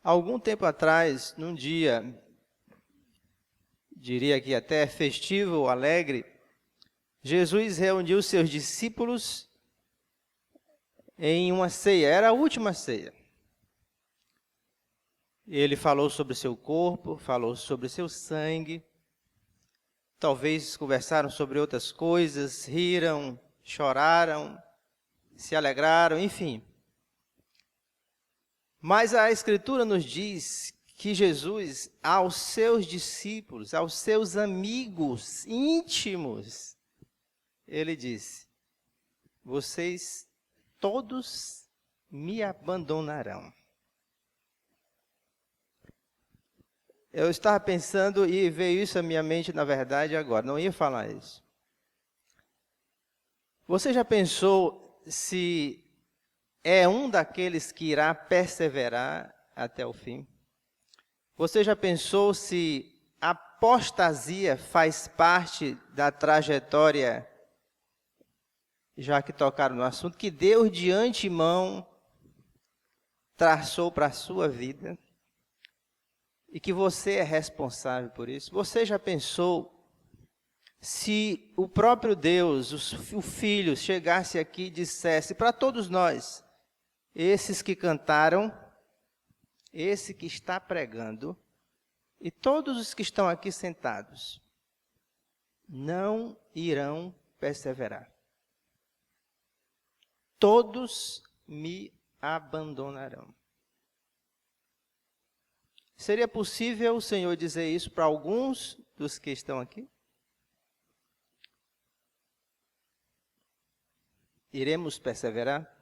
Algum tempo atrás, num dia, diria que até festivo, alegre, Jesus reuniu seus discípulos em uma ceia, era a última ceia. Ele falou sobre seu corpo, falou sobre seu sangue, talvez conversaram sobre outras coisas, riram, choraram, se alegraram, enfim. Mas a Escritura nos diz que Jesus, aos seus discípulos, aos seus amigos íntimos, ele disse: vocês todos me abandonarão. Eu estava pensando e veio isso à minha mente, na verdade, agora. Não ia falar isso. Você já pensou se é um daqueles que irá perseverar até o fim? Você já pensou se a apostasia faz parte da trajetória, já que tocaram no assunto, que Deus de antemão traçou para a sua vida? E que você é responsável por isso? Você já pensou se o próprio Deus, o Filho, chegasse aqui e dissesse para todos nós, esses que cantaram, esse que está pregando, e todos os que estão aqui sentados, não irão perseverar. Todos me abandonarão. Seria possível o Senhor dizer isso para alguns dos que estão aqui? Iremos perseverar?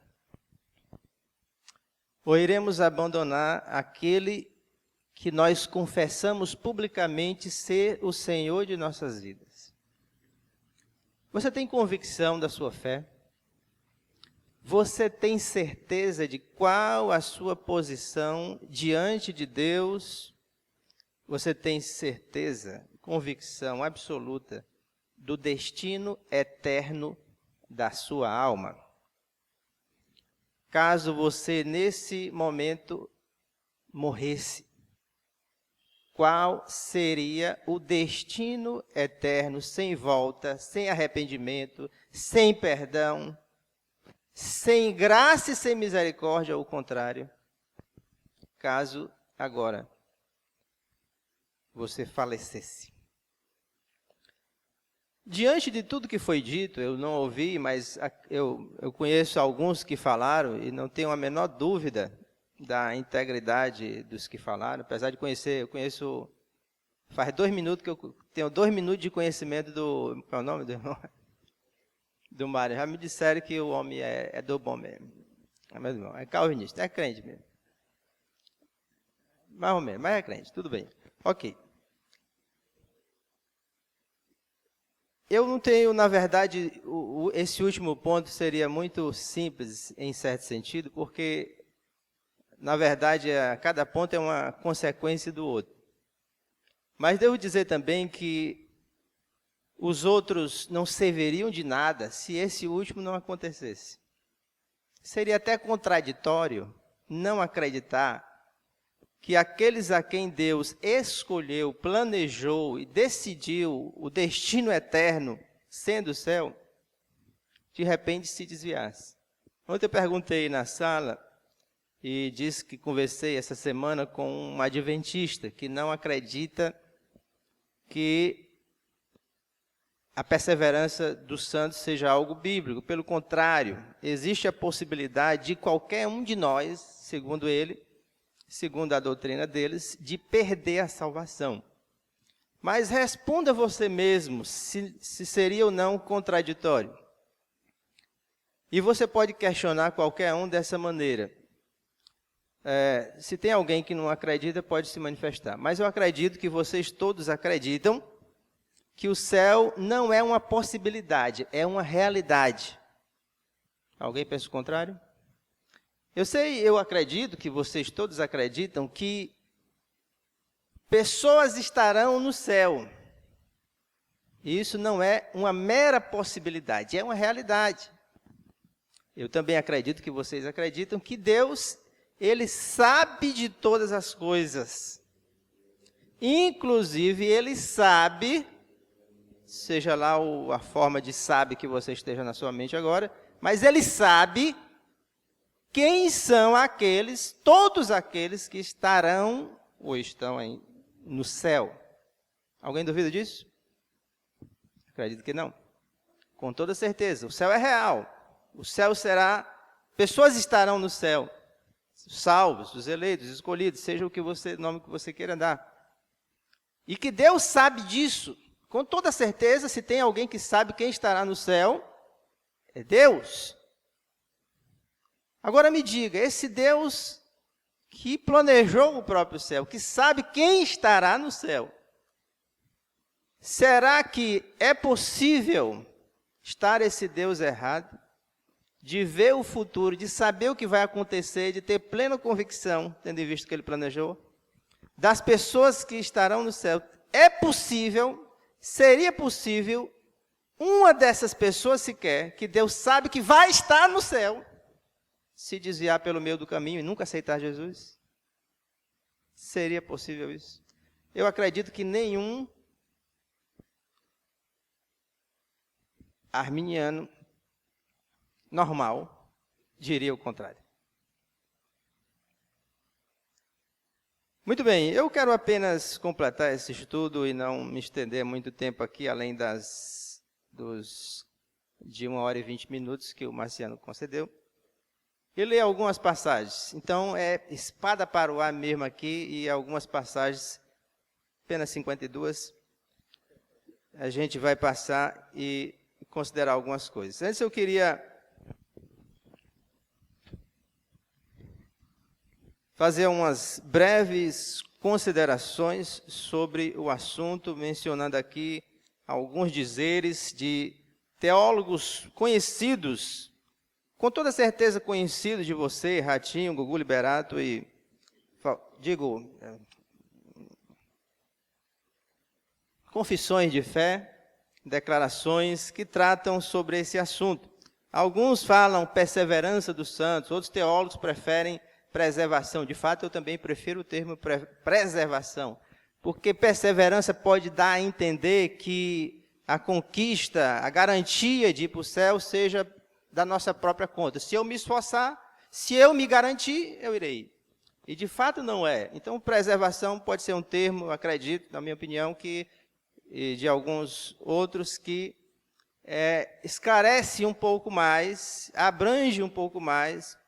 Ou iremos abandonar aquele que nós confessamos publicamente ser o Senhor de nossas vidas? Você tem convicção da sua fé? Você tem certeza de qual a sua posição diante de Deus? Você tem certeza, convicção absoluta do destino eterno da sua alma? Caso você, nesse momento, morresse, qual seria o destino eterno, sem volta, sem arrependimento, sem perdão, sem graça e sem misericórdia, ou o contrário? Caso agora você falecesse. Diante de tudo que foi dito, eu não ouvi, mas eu conheço alguns que falaram e não tenho a menor dúvida da integridade dos que falaram, apesar de conhecer, eu conheço, faz 2 minutos que eu tenho 2 minutos de conhecimento do, qual é o nome do irmão? Do Mário. Já me disseram que o homem é do bom mesmo. É meu irmão, é calvinista, é crente mesmo. Mais ou menos, mas é crente, tudo bem. Ok. Eu não tenho, na verdade, esse último ponto seria muito simples, em certo sentido, porque, na verdade, cada ponto é uma consequência do outro. Mas devo dizer também que os outros não serviriam de nada se esse último não acontecesse. Seria até contraditório não acreditar que aqueles a quem Deus escolheu, planejou e decidiu o destino eterno, sendo o céu, de repente se desviasse. Ontem eu perguntei na sala e disse que conversei essa semana com um adventista que não acredita que a perseverança dos santos seja algo bíblico. Pelo contrário, existe a possibilidade de qualquer um de nós, segundo ele, segundo a doutrina deles, de perder a salvação. Mas responda você mesmo se seria ou não contraditório. E você pode questionar qualquer um dessa maneira. Se tem alguém que não acredita, pode se manifestar. Mas eu acredito que vocês todos acreditam que o céu não é uma possibilidade, é uma realidade. Alguém pensa o contrário? Eu acredito que vocês todos acreditam que pessoas estarão no céu. E isso não é uma mera possibilidade, é uma realidade. Eu também acredito que vocês acreditam que Deus Ele sabe de todas as coisas. Inclusive, ele sabe, seja lá a forma de sabe que você esteja na sua mente agora, mas ele sabe quem são aqueles, todos aqueles que estarão ou estão aí no céu. Alguém duvida disso? Acredito que não. Com toda certeza, o céu é real. O céu será, pessoas estarão no céu, salvos, os eleitos, escolhidos, seja o nome que você queira dar. E que Deus sabe disso, com toda certeza, se tem alguém que sabe quem estará no céu, é Deus. Agora me diga, esse Deus que planejou o próprio céu, que sabe quem estará no céu, será que é possível estar esse Deus errado, de ver o futuro, de saber o que vai acontecer, de ter plena convicção, tendo em vista que ele planejou, das pessoas que estarão no céu? É possível, seria possível, uma dessas pessoas sequer, que Deus sabe que vai estar no céu, se desviar pelo meio do caminho e nunca aceitar Jesus? Seria possível isso? Eu acredito que nenhum arminiano normal diria o contrário. Muito bem, eu quero apenas completar esse estudo e não me estender muito tempo aqui, além de 1h20 que o Marciano concedeu, e ler algumas passagens. Então, é espada para o ar mesmo aqui, e algumas passagens, apenas 52, a gente vai passar e considerar algumas coisas. Antes eu queria fazer umas breves considerações sobre o assunto, mencionando aqui alguns dizeres de teólogos conhecidos, com toda certeza conhecidos de você, Ratinho, Gugu Liberato e, confissões de fé, declarações que tratam sobre esse assunto. Alguns falam perseverança dos santos, outros teólogos preferem preservação. De fato, eu também prefiro o termo preservação, porque perseverança pode dar a entender que a conquista, a garantia de ir para o céu seja da nossa própria conta. Se eu me esforçar, se eu me garantir, eu irei. E de fato não é. Então, preservação pode ser um termo, acredito, na minha opinião, e de alguns outros, que esclarece um pouco mais, abrange um pouco mais,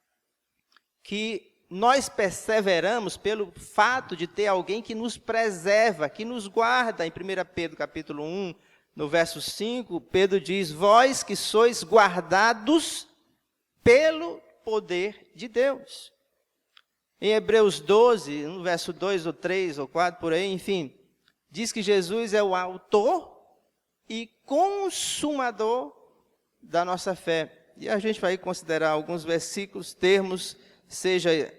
que nós perseveramos pelo fato de ter alguém que nos preserva, que nos guarda. Em 1 Pedro capítulo 1, no verso 5, Pedro diz: vós que sois guardados pelo poder de Deus. Em Hebreus 12, no verso 2 ou 3 ou 4, por aí, enfim, diz que Jesus é o autor e consumador da nossa fé. E a gente vai considerar alguns versículos, termos, seja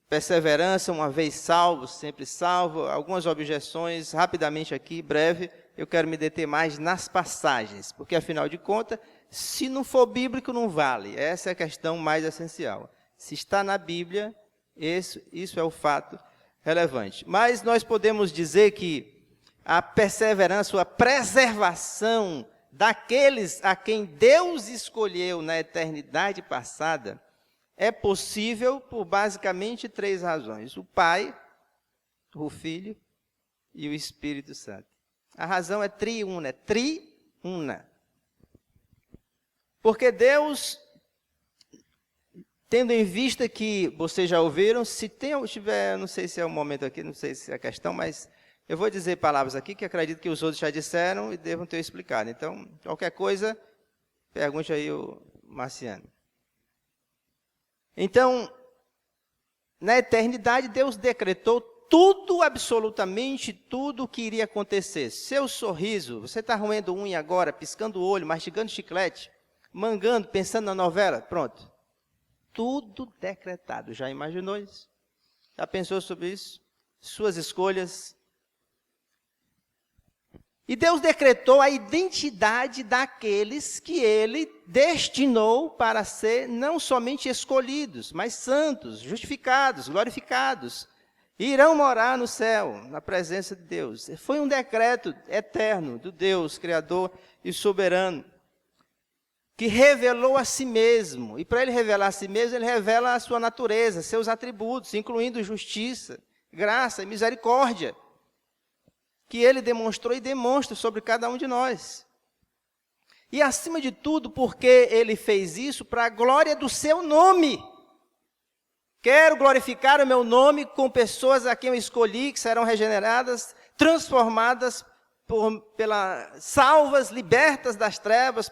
perseverança, uma vez salvo, sempre salvo, algumas objeções, rapidamente aqui, breve. Eu quero me deter mais nas passagens, porque afinal de contas, se não for bíblico, não vale. Essa é a questão mais essencial. Se está na Bíblia, isso é o fato relevante. Mas nós podemos dizer que a perseverança, a preservação daqueles a quem Deus escolheu na eternidade passada, é possível por basicamente 3 razões: o Pai, o Filho e o Espírito Santo. A razão é triuna, Porque Deus, tendo em vista que, vocês já ouviram, se tiver, não sei se é o momento aqui, não sei se é a questão, mas eu vou dizer palavras aqui que acredito que os outros já disseram e devam ter explicado. Então, qualquer coisa, pergunte aí o Marciano. Então, na eternidade, Deus decretou tudo, absolutamente tudo o que iria acontecer. Seu sorriso, você está roendo unha agora, piscando o olho, mastigando chiclete, mangando, pensando na novela, pronto. Tudo decretado. Já imaginou isso? Já pensou sobre isso? Suas escolhas. E Deus decretou a identidade daqueles que ele destinou para ser não somente escolhidos, mas santos, justificados, glorificados. E irão morar no céu, na presença de Deus. Foi um decreto eterno do Deus, Criador e soberano, que revelou a si mesmo. E para ele revelar a si mesmo, ele revela a sua natureza, seus atributos, incluindo justiça, graça e misericórdia, que ele demonstrou e demonstra sobre cada um de nós. E acima de tudo, porque ele fez isso para a glória do seu nome. Quero glorificar o meu nome com pessoas a quem eu escolhi, que serão regeneradas, transformadas, salvas, libertas das trevas,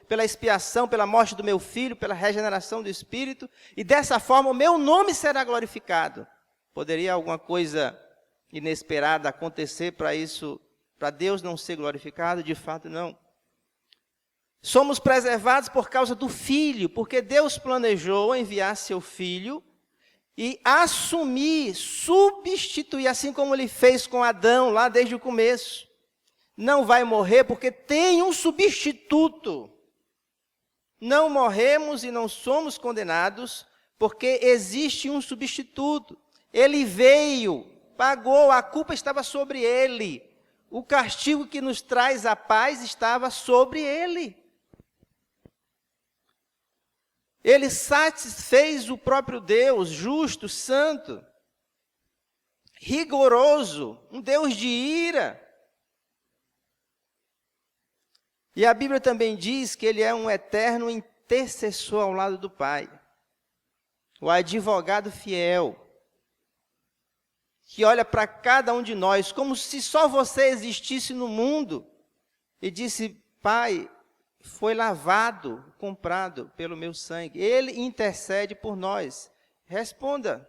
pela expiação, pela morte do meu filho, pela regeneração do Espírito. E dessa forma o meu nome será glorificado. Poderia alguma coisa inesperada acontecer para isso, para Deus não ser glorificado? De fato, não. Somos preservados por causa do Filho, porque Deus planejou enviar seu Filho e assumir, substituir, assim como ele fez com Adão lá desde o começo. Não vai morrer porque tem um substituto. Não morremos e não somos condenados porque existe um substituto. Ele veio, pagou, a culpa estava sobre ele. O castigo que nos traz a paz estava sobre ele. Ele satisfez o próprio Deus, justo, santo, rigoroso, um Deus de ira. E a Bíblia também diz que ele é um eterno intercessor ao lado do Pai. O advogado fiel, que olha para cada um de nós, como se só você existisse no mundo, e disse: Pai, foi lavado, comprado pelo meu sangue. Ele intercede por nós. Responda.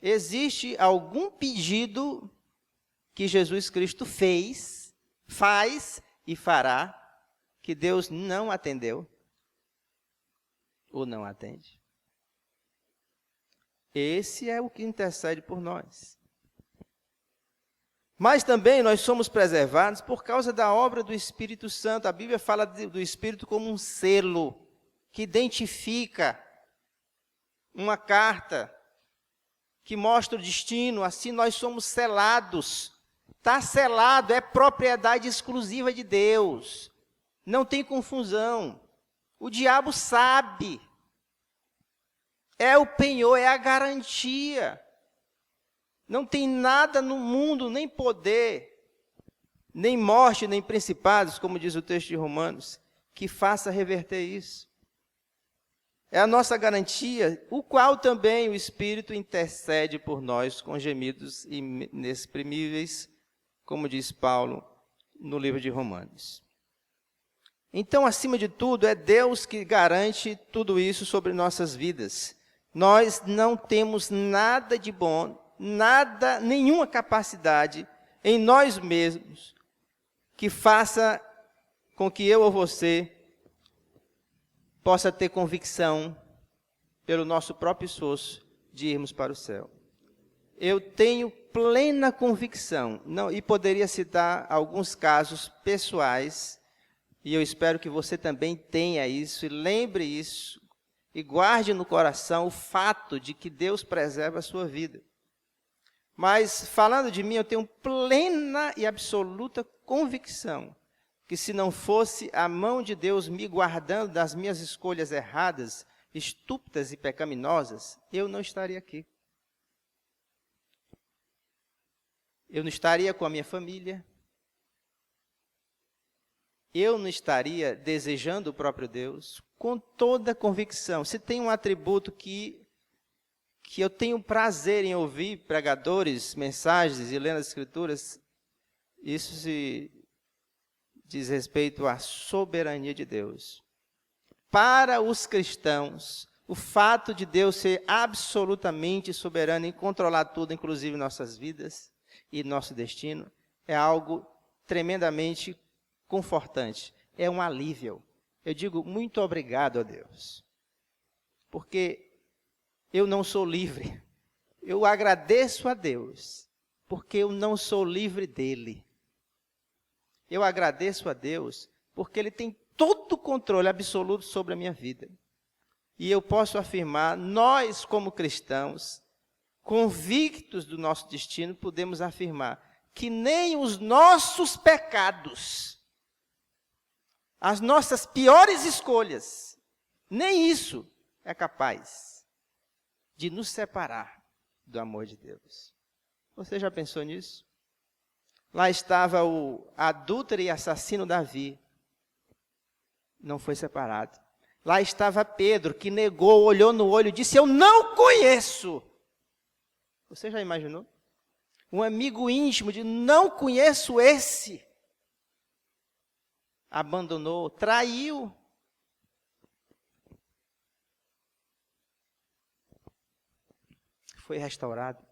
Existe algum pedido que Jesus Cristo fez, faz e fará, que Deus não atendeu? Ou não atende? Esse é o que intercede por nós. Mas também nós somos preservados por causa da obra do Espírito Santo. A Bíblia fala do Espírito como um selo que identifica, uma carta que mostra o destino. Assim nós somos selados. Está selado, é propriedade exclusiva de Deus. Não tem confusão. O diabo sabe. É o penhor, é a garantia. Não tem nada no mundo, nem poder, nem morte, nem principados, como diz o texto de Romanos, que faça reverter isso. É a nossa garantia, o qual também o Espírito intercede por nós com gemidos inexprimíveis, como diz Paulo no livro de Romanos. Então, acima de tudo, é Deus que garante tudo isso sobre nossas vidas. Nós não temos nada de bom, nada, nenhuma capacidade em nós mesmos que faça com que eu ou você possa ter convicção pelo nosso próprio esforço de irmos para o céu. Eu tenho plena convicção, e poderia citar alguns casos pessoais, e eu espero que você também tenha isso, e lembre isso, e guarde no coração o fato de que Deus preserva a sua vida. Mas, falando de mim, eu tenho plena e absoluta convicção que se não fosse a mão de Deus me guardando das minhas escolhas erradas, estúpidas e pecaminosas, eu não estaria aqui. Eu não estaria com a minha família. Eu não estaria desejando o próprio Deus, com toda convicção. Se tem um atributo que eu tenho prazer em ouvir pregadores, mensagens e lendo as Escrituras, isso se diz respeito à soberania de Deus. Para os cristãos, o fato de Deus ser absolutamente soberano e controlar tudo, inclusive nossas vidas e nosso destino, é algo tremendamente confortante, é um alívio. Eu digo muito obrigado a Deus, porque eu não sou livre. Eu agradeço a Deus, porque eu não sou livre dele. eu agradeço a Deus porque Ele tem todo o controle absoluto sobre a minha vida. E eu posso afirmar, nós como cristãos, convictos do nosso destino, podemos afirmar que nem os nossos pecados, as nossas piores escolhas, nem isso é capaz de nos separar do amor de Deus. Você já pensou nisso? Lá estava o adúltero e assassino Davi. Não foi separado. Lá estava Pedro, que negou, olhou no olho e disse, eu não conheço. Você já imaginou? Um amigo íntimo de não conheço esse. Abandonou, traiu. Foi restaurado.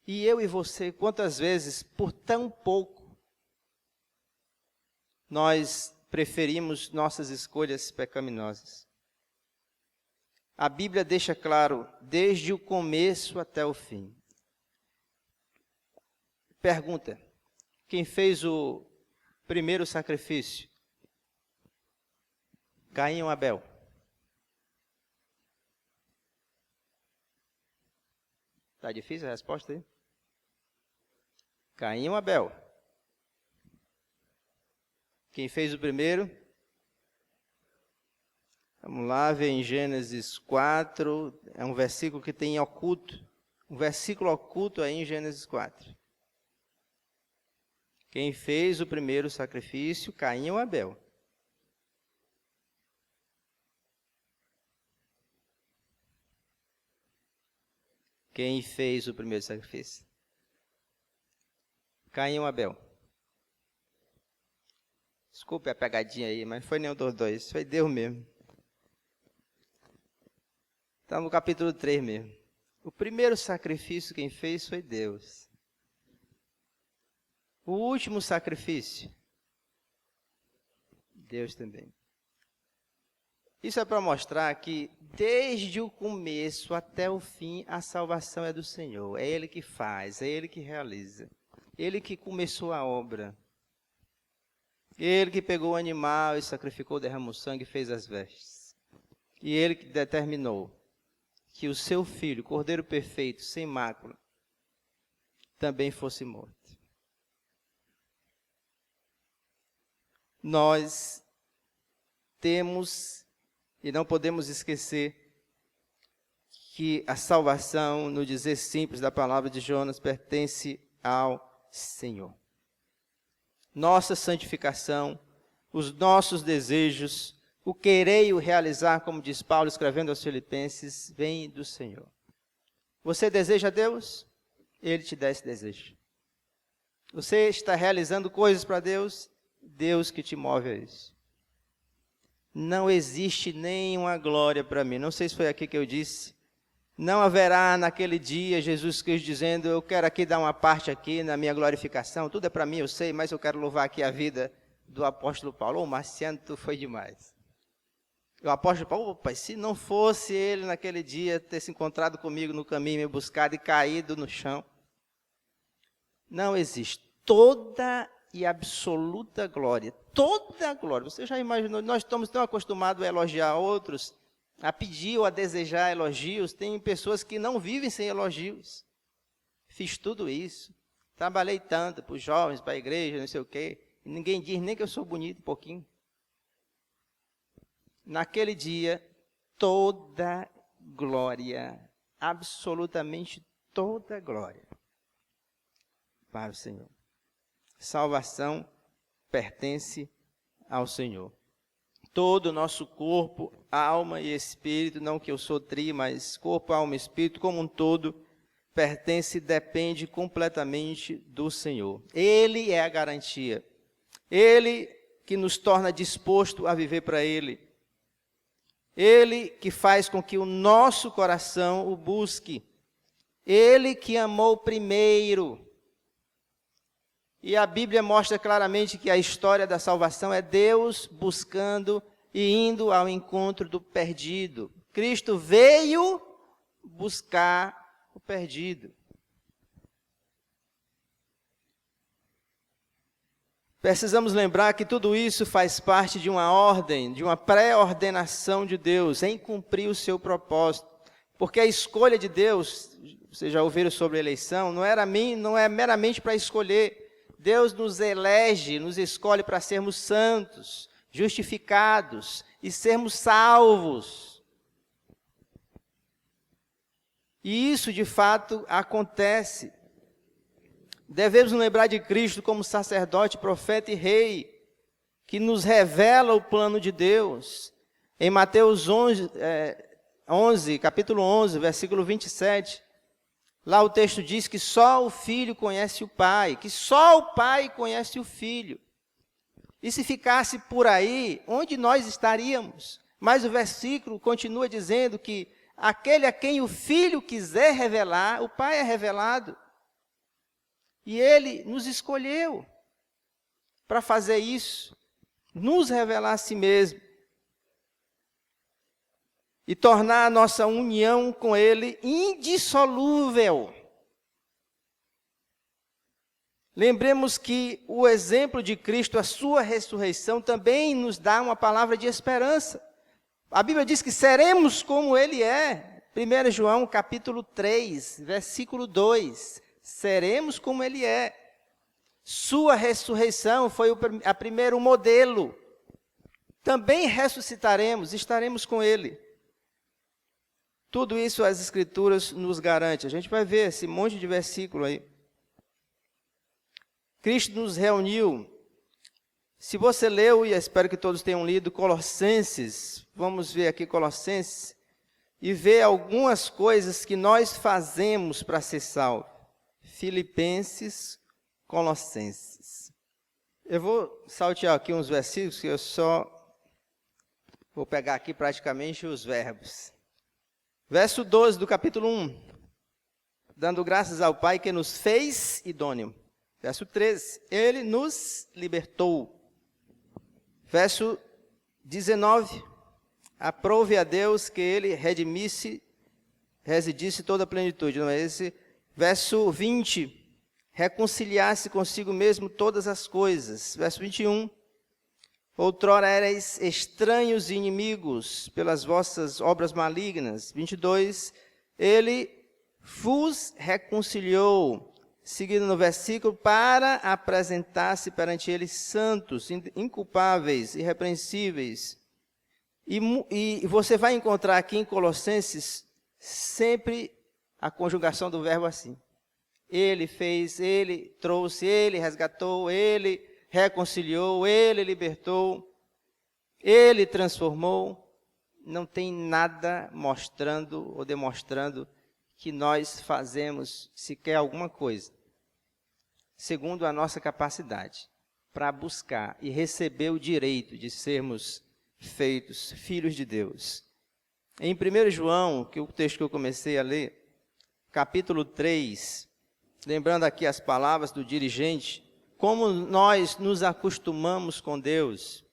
E eu e você, quantas vezes, por tão pouco, nós preferimos nossas escolhas pecaminosas. A Bíblia deixa claro, desde o começo até o fim. Pergunta, quem fez o primeiro sacrifício? Caim ou Abel? Está difícil a resposta aí? Caim ou Abel? Quem fez o primeiro? Vamos lá, ver em Gênesis 4, é um versículo que tem oculto, um versículo oculto aí em Gênesis 4. Quem fez o primeiro sacrifício, Caim ou Abel? Quem fez o primeiro sacrifício? Caim ou Abel? Desculpe a pegadinha aí, mas foi nenhum dos dois, foi Deus mesmo. Está no capítulo 3 mesmo. O primeiro sacrifício quem fez foi Deus. O último sacrifício, Deus também. Isso é para mostrar que desde o começo até o fim a salvação é do Senhor. É Ele que faz, é Ele que realiza. Ele que começou a obra. Ele que pegou o animal e sacrificou, derramou sangue e fez as vestes. E Ele que determinou que o seu filho, Cordeiro perfeito, sem mácula, também fosse morto. Nós temos e não podemos esquecer que a salvação, no dizer simples da palavra de Jonas, pertence ao Senhor. Nossa santificação, os nossos desejos, o querer e o realizar, como diz Paulo escrevendo aos Filipenses, vem do Senhor. Você deseja Deus? Ele te dá esse desejo. Você está realizando coisas para Deus? Deus que te move a isso. Não existe nenhuma glória para mim. Não sei se foi aqui que eu disse. Não haverá naquele dia Jesus Cristo dizendo, eu quero aqui dar uma parte aqui na minha glorificação. Tudo é para mim, eu sei, mas eu quero louvar aqui a vida do apóstolo Paulo. Ô, Marciano, tu foi demais. O apóstolo Paulo, opa, se não fosse ele naquele dia ter se encontrado comigo no caminho, me buscado e caído no chão. Não existe. Toda e absoluta glória. Toda a glória. Você já imaginou? Nós estamos tão acostumados a elogiar outros, a pedir ou a desejar elogios. Tem pessoas que não vivem sem elogios. Fiz tudo isso. Trabalhei tanto para os jovens, para a igreja, não sei o quê. E ninguém diz nem que eu sou bonito um pouquinho. Naquele dia, toda glória, absolutamente toda glória para o Senhor. Salvação pertence ao Senhor. Todo o nosso corpo, alma e espírito, não que eu sou tri, mas corpo, alma e espírito, como um todo, pertence e depende completamente do Senhor. Ele é a garantia. Ele que nos torna disposto a viver para Ele. Ele que faz com que o nosso coração o busque. Ele que amou primeiro. E a Bíblia mostra claramente que a história da salvação é Deus buscando e indo ao encontro do perdido. Cristo veio buscar o perdido. Precisamos lembrar que tudo isso faz parte de uma ordem, de uma pré-ordenação de Deus em cumprir o seu propósito. Porque a escolha de Deus, vocês já ouviram sobre eleição, não é meramente para escolher. Deus nos elege, nos escolhe para sermos santos, justificados e sermos salvos. E isso, de fato, acontece. Devemos nos lembrar de Cristo como sacerdote, profeta e rei, que nos revela o plano de Deus. Em Mateus 11, capítulo 11, versículo 27, lá o texto diz que só o Filho conhece o Pai, que só o Pai conhece o Filho. E se ficasse por aí, onde nós estaríamos? Mas o versículo continua dizendo que aquele a quem o Filho quiser revelar, o Pai é revelado. E Ele nos escolheu para fazer isso, nos revelar a si mesmo e tornar a nossa união com Ele indissolúvel. Lembremos que o exemplo de Cristo, a sua ressurreição, também nos dá uma palavra de esperança. A Bíblia diz que seremos como Ele é. 1 João capítulo 3, versículo 2. Seremos como Ele é. Sua ressurreição foi a primeiro modelo. Também ressuscitaremos, estaremos com Ele. Tudo isso as Escrituras nos garante. A gente vai ver esse monte de versículo aí. Cristo nos reuniu. Se você leu, e espero que todos tenham lido, Colossenses, vamos ver aqui Colossenses, e ver algumas coisas que nós fazemos para ser salvo. Filipenses, Colossenses. Eu vou saltear aqui uns versículos que eu só vou pegar aqui praticamente os verbos. Verso 12 do capítulo 1. Dando graças ao Pai que nos fez idôneo. Verso 13. Ele nos libertou. Verso 19. Aprove a Deus que Ele residisse toda a plenitude. Não é esse? Verso 20. Reconciliasse consigo mesmo todas as coisas. Verso 21. Outrora erais estranhos e inimigos pelas vossas obras malignas. 22. Ele vos reconciliou. Seguindo no versículo, para apresentar-se perante Ele santos, inculpáveis, irrepreensíveis. E você vai encontrar aqui em Colossenses sempre a conjugação do verbo assim. Ele fez, Ele trouxe, Ele resgatou, Ele reconciliou, Ele libertou, Ele transformou. Não tem nada mostrando ou demonstrando que nós fazemos sequer alguma coisa, segundo a nossa capacidade, para buscar e receber o direito de sermos feitos filhos de Deus. Em 1 João, que é o texto que eu comecei a ler, capítulo 3, lembrando aqui as palavras do dirigente, como nós nos acostumamos com Deus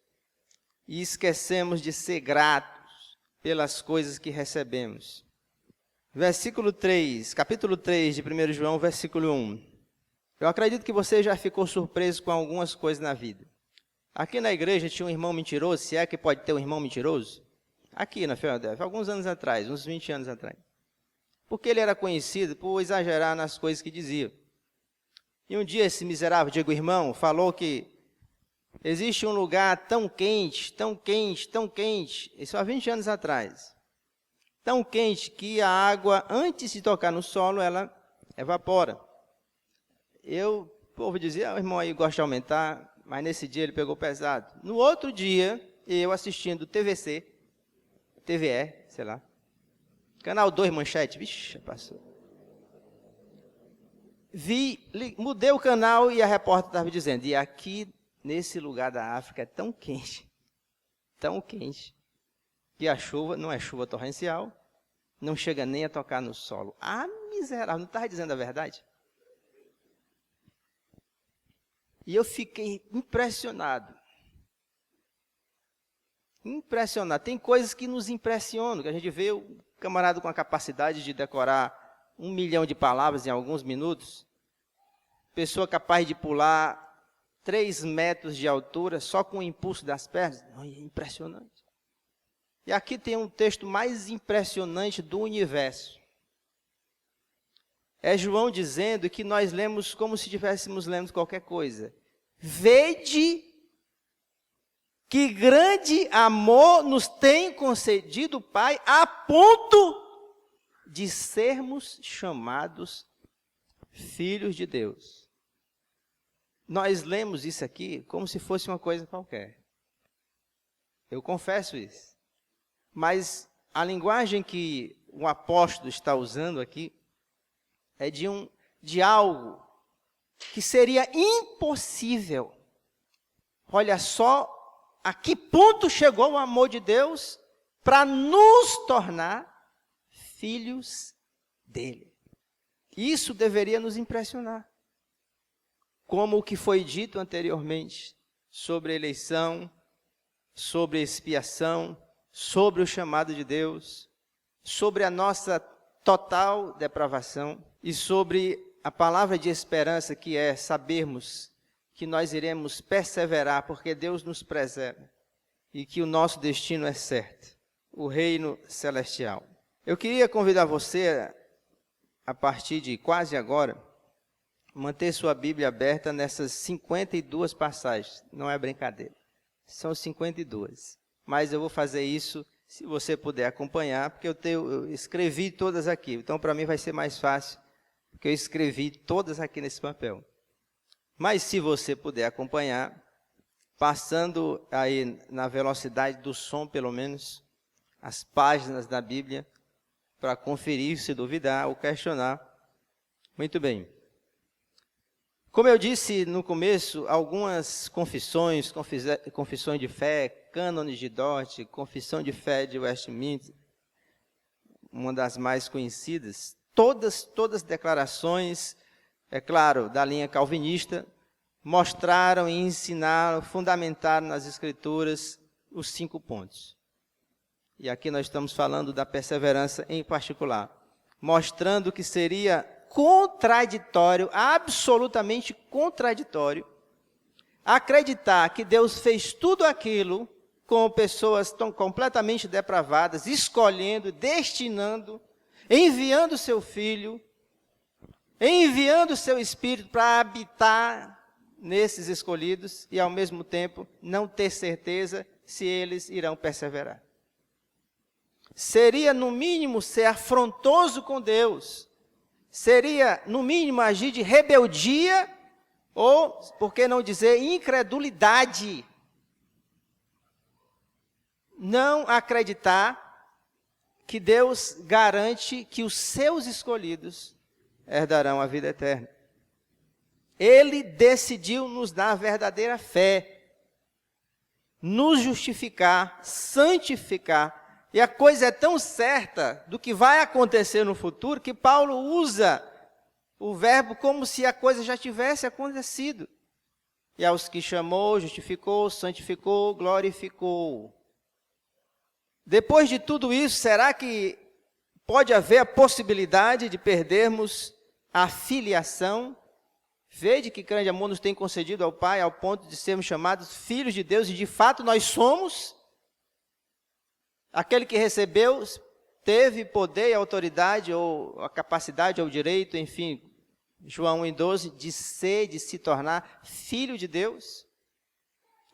e esquecemos de ser gratos pelas coisas que recebemos. Versículo 3, capítulo 3 de 1 João, versículo 1. Eu acredito que você já ficou surpreso com algumas coisas na vida. Aqui na igreja tinha um irmão mentiroso, se é que pode ter um irmão mentiroso? Aqui na Filadélfia, alguns anos atrás, uns 20 anos atrás. Porque ele era conhecido por exagerar nas coisas que dizia. E um dia esse miserável, Diego irmão, falou que existe um lugar tão quente, tão quente, tão quente, isso há 20 anos atrás, tão quente que a água, antes de tocar no solo, ela evapora. O povo dizia, o irmão aí gosta de aumentar, mas nesse dia ele pegou pesado. No outro dia, eu assistindo TVE, sei lá, Canal 2 Manchete, vixe, passou. Mudei o canal e a repórter estava dizendo, e aqui nesse lugar da África é tão quente, que a chuva não é chuva torrencial, não chega nem a tocar no solo. Ah, miserável, não estava dizendo a verdade? E eu fiquei impressionado. Tem coisas que nos impressionam, que a gente vê o camarada com a capacidade de decorar 1 milhão de palavras em alguns minutos, pessoa capaz de pular 3 metros de altura, só com o impulso das pernas. É impressionante. E aqui tem um texto mais impressionante do universo. É João dizendo que nós lemos como se estivéssemos lendo qualquer coisa. Vede que grande amor nos tem concedido o Pai, a ponto de sermos chamados filhos de Deus. Nós lemos isso aqui como se fosse uma coisa qualquer. Eu confesso isso. Mas a linguagem que o apóstolo está usando aqui é de algo que seria impossível. Olha só a que ponto chegou o amor de Deus para nos tornar filhos dele. Isso deveria nos impressionar. Como o que foi dito anteriormente sobre a eleição, sobre a expiação, sobre o chamado de Deus, sobre a nossa total depravação e sobre a palavra de esperança que é sabermos que nós iremos perseverar porque Deus nos preserva e que o nosso destino é certo, o reino celestial. Eu queria convidar você, a partir de quase agora, manter sua Bíblia aberta nessas 52 passagens. Não é brincadeira, são 52. Mas eu vou fazer isso, se você puder acompanhar, porque eu escrevi todas aqui. Então, para mim vai ser mais fácil, porque eu escrevi todas aqui nesse papel. Mas se você puder acompanhar, passando aí na velocidade do som, pelo menos, as páginas da Bíblia, para conferir, se duvidar ou questionar. Muito bem. Como eu disse no começo, algumas confissões de fé, cânones de Dort, confissão de fé de Westminster, uma das mais conhecidas, todas declarações, é claro, da linha calvinista, mostraram e ensinaram, fundamentaram nas Escrituras os 5 pontos. E aqui nós estamos falando da perseverança em particular, mostrando que seria contraditório, absolutamente contraditório, acreditar que Deus fez tudo aquilo com pessoas tão completamente depravadas, escolhendo, destinando, enviando seu Filho, enviando seu Espírito para habitar nesses escolhidos e, ao mesmo tempo, não ter certeza se eles irão perseverar. Seria, no mínimo, ser afrontoso com Deus. Seria, no mínimo, agir de rebeldia ou, por que não dizer, incredulidade. Não acreditar que Deus garante que os seus escolhidos herdarão a vida eterna. Ele decidiu nos dar a verdadeira fé, nos justificar, santificar. E a coisa é tão certa do que vai acontecer no futuro que Paulo usa o verbo como se a coisa já tivesse acontecido. E aos que chamou, justificou, santificou, glorificou. Depois de tudo isso, será que pode haver a possibilidade de perdermos a filiação? Vede que grande amor nos tem concedido ao Pai, ao ponto de sermos chamados filhos de Deus, e de fato nós somos. Aquele que recebeu, teve poder e autoridade, ou a capacidade, ou o direito, enfim, João 1:12, de se tornar filho de Deus.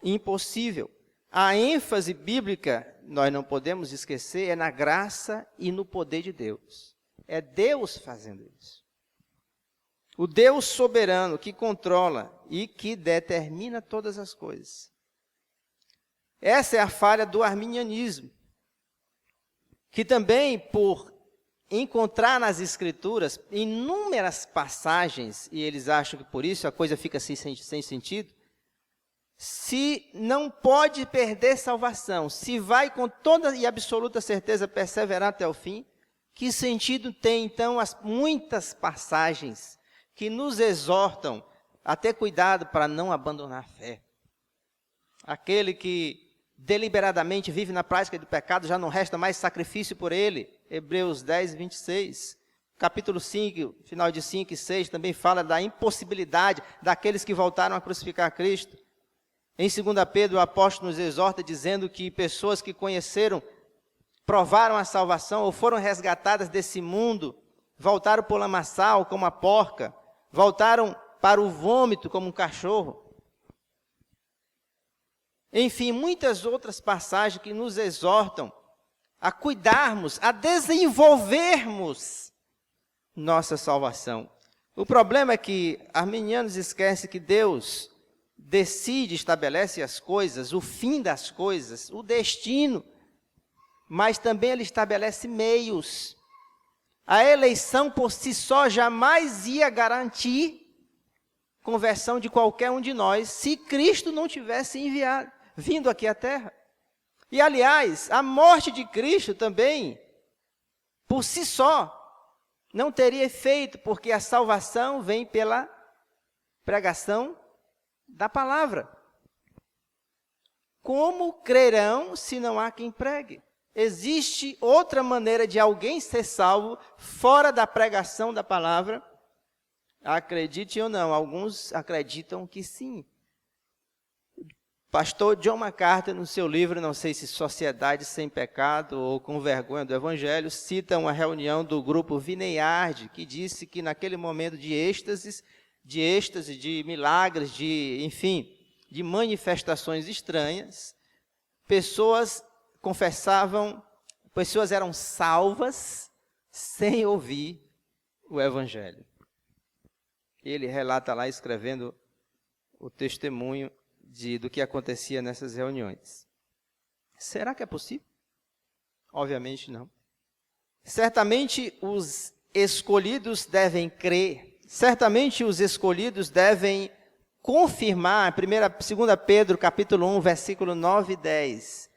Impossível. A ênfase bíblica, nós não podemos esquecer, é na graça e no poder de Deus. É Deus fazendo isso. O Deus soberano que controla e que determina todas as coisas. Essa é a falha do arminianismo, que também, por encontrar nas Escrituras inúmeras passagens, e eles acham que por isso a coisa fica assim, sem sentido, se não pode perder salvação, se vai com toda e absoluta certeza perseverar até o fim, que sentido tem então as muitas passagens que nos exortam a ter cuidado para não abandonar a fé? Aquele que deliberadamente vive na prática do pecado, já não resta mais sacrifício por ele. Hebreus 10:26. capítulo 5, final de 5 e 6, também fala da impossibilidade daqueles que voltaram a crucificar Cristo. Em 2 Pedro, o apóstolo nos exorta dizendo que pessoas que conheceram, provaram a salvação ou foram resgatadas desse mundo, voltaram para o lamaçal como a porca, voltaram para o vômito como um cachorro. Enfim, muitas outras passagens que nos exortam a cuidarmos, a desenvolvermos nossa salvação. O problema é que arminianos esquecem que Deus decide, estabelece as coisas, o fim das coisas, o destino, mas também Ele estabelece meios. A eleição por si só jamais ia garantir conversão de qualquer um de nós se Cristo não tivesse vindo aqui à Terra. E, aliás, a morte de Cristo também, por si só, não teria efeito, porque a salvação vem pela pregação da palavra. Como crerão se não há quem pregue? Existe outra maneira de alguém ser salvo fora da pregação da palavra? Acredite ou não, alguns acreditam que sim. Pastor John MacArthur, no seu livro, não sei se Sociedade Sem Pecado ou Com Vergonha do Evangelho, cita uma reunião do grupo Vineyard, que disse que naquele momento de êxtase, de milagres, enfim, de manifestações estranhas, pessoas confessavam, pessoas eram salvas sem ouvir o Evangelho. Ele relata lá, escrevendo o testemunho do que acontecia nessas reuniões. Será que é possível? Obviamente não. Certamente os escolhidos devem crer, certamente os escolhidos devem confirmar, 2 Pedro capítulo 1, versículo 9 e 10.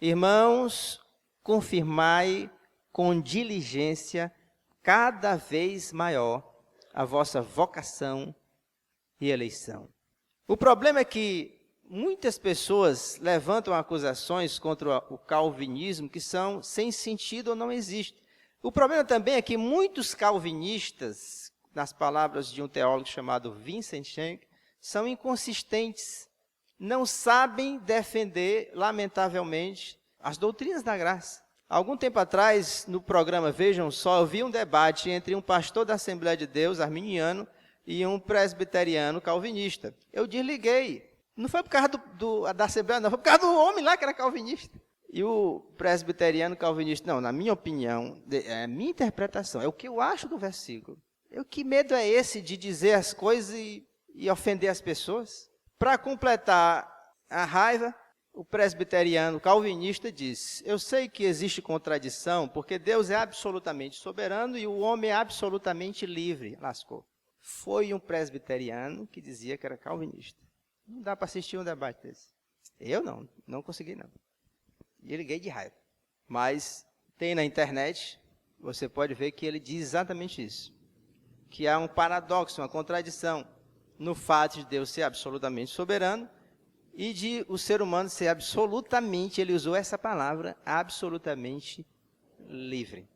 Irmãos, confirmai com diligência cada vez maior a vossa vocação e eleição. O problema é que muitas pessoas levantam acusações contra o calvinismo que são sem sentido ou não existem. O problema também é que muitos calvinistas, nas palavras de um teólogo chamado Vincent Schenck, são inconsistentes, não sabem defender, lamentavelmente, as doutrinas da graça. Algum tempo atrás, no programa Vejam Só, eu vi um debate entre um pastor da Assembleia de Deus, arminiano, e um presbiteriano calvinista. Eu desliguei. Não foi por causa da Assembleia, não, foi por causa do homem lá que era calvinista. E o presbiteriano calvinista, não, na minha opinião, é a minha interpretação, é o que eu acho do versículo. Que medo é esse de dizer as coisas e ofender as pessoas? Para completar a raiva, o presbiteriano calvinista diz: eu sei que existe contradição, porque Deus é absolutamente soberano e o homem é absolutamente livre. Lascou. Foi um presbiteriano que dizia que era calvinista. Não dá para assistir um debate desse. Eu não consegui não. E liguei de raiva. Mas tem na internet, você pode ver que ele diz exatamente isso. Que há um paradoxo, uma contradição no fato de Deus ser absolutamente soberano e de o ser humano ser absolutamente, ele usou essa palavra, absolutamente livre.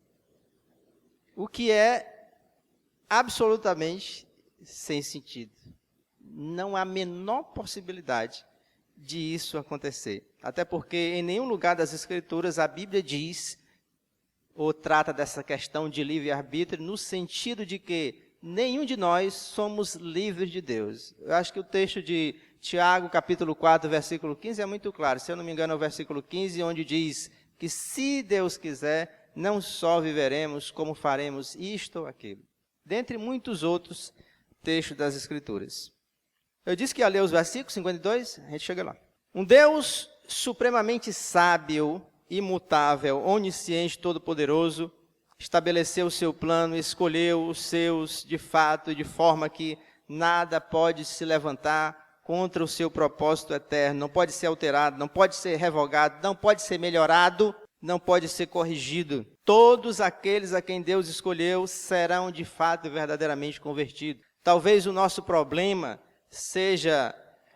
O que é absolutamente sem sentido. Não há a menor possibilidade de isso acontecer. Até porque em nenhum lugar das Escrituras a Bíblia diz ou trata dessa questão de livre-arbítrio no sentido de que nenhum de nós somos livres de Deus. Eu acho que o texto de Tiago, capítulo 4, versículo 15, é muito claro. Se eu não me engano, é o versículo 15, onde diz que se Deus quiser, não só viveremos, como faremos isto ou aquilo. Dentre muitos outros textos das Escrituras. Eu disse que ia ler os versículos 52, a gente chega lá. Um Deus supremamente sábio, imutável, onisciente, todo-poderoso, estabeleceu o seu plano, escolheu os seus de fato, de forma que nada pode se levantar contra o seu propósito eterno, não pode ser alterado, não pode ser revogado, não pode ser melhorado, não pode ser corrigido. Todos aqueles a quem Deus escolheu serão de fato e verdadeiramente convertidos. Talvez o nosso problema seja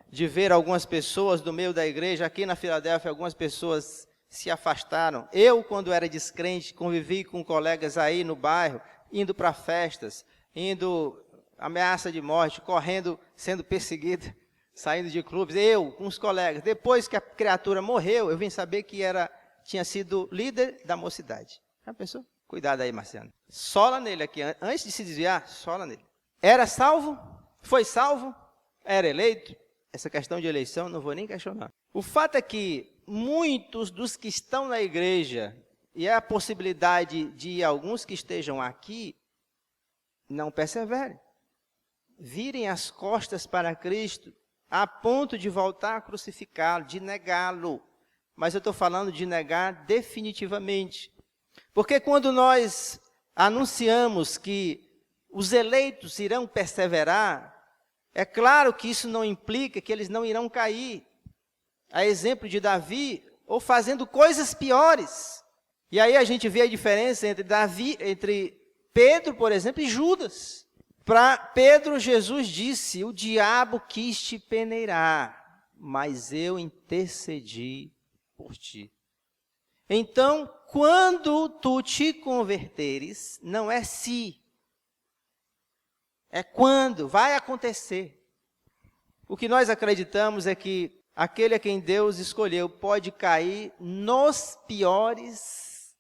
de ver algumas pessoas do meio da igreja, aqui na Filadélfia, algumas pessoas se afastaram. Eu, quando era descrente, convivi com colegas aí no bairro, indo para festas, indo ameaça de morte, correndo, sendo perseguido, saindo de clubes, eu com os colegas. Depois que a criatura morreu, eu vim saber que tinha sido líder da mocidade. Já pensou? Cuidado aí, Marciano. Sola nele aqui, antes de se desviar, sola nele. Era salvo? Foi salvo? Era eleito? Essa questão de eleição não vou nem questionar. O fato é que muitos dos que estão na igreja, e é a possibilidade de alguns que estejam aqui, não perseverem. Virem as costas para Cristo, a ponto de voltar a crucificá-lo, de negá-lo. Mas eu estou falando de negar definitivamente. Porque quando nós anunciamos que os eleitos irão perseverar, é claro que isso não implica que eles não irão cair. A exemplo de Davi, ou fazendo coisas piores. E aí a gente vê a diferença entre Pedro, por exemplo, e Judas. Para Pedro, Jesus disse: o diabo quis te peneirar, mas eu intercedi por ti. Então, quando tu te converteres, não é se, é quando, vai acontecer. O que nós acreditamos é que aquele a quem Deus escolheu pode cair nos piores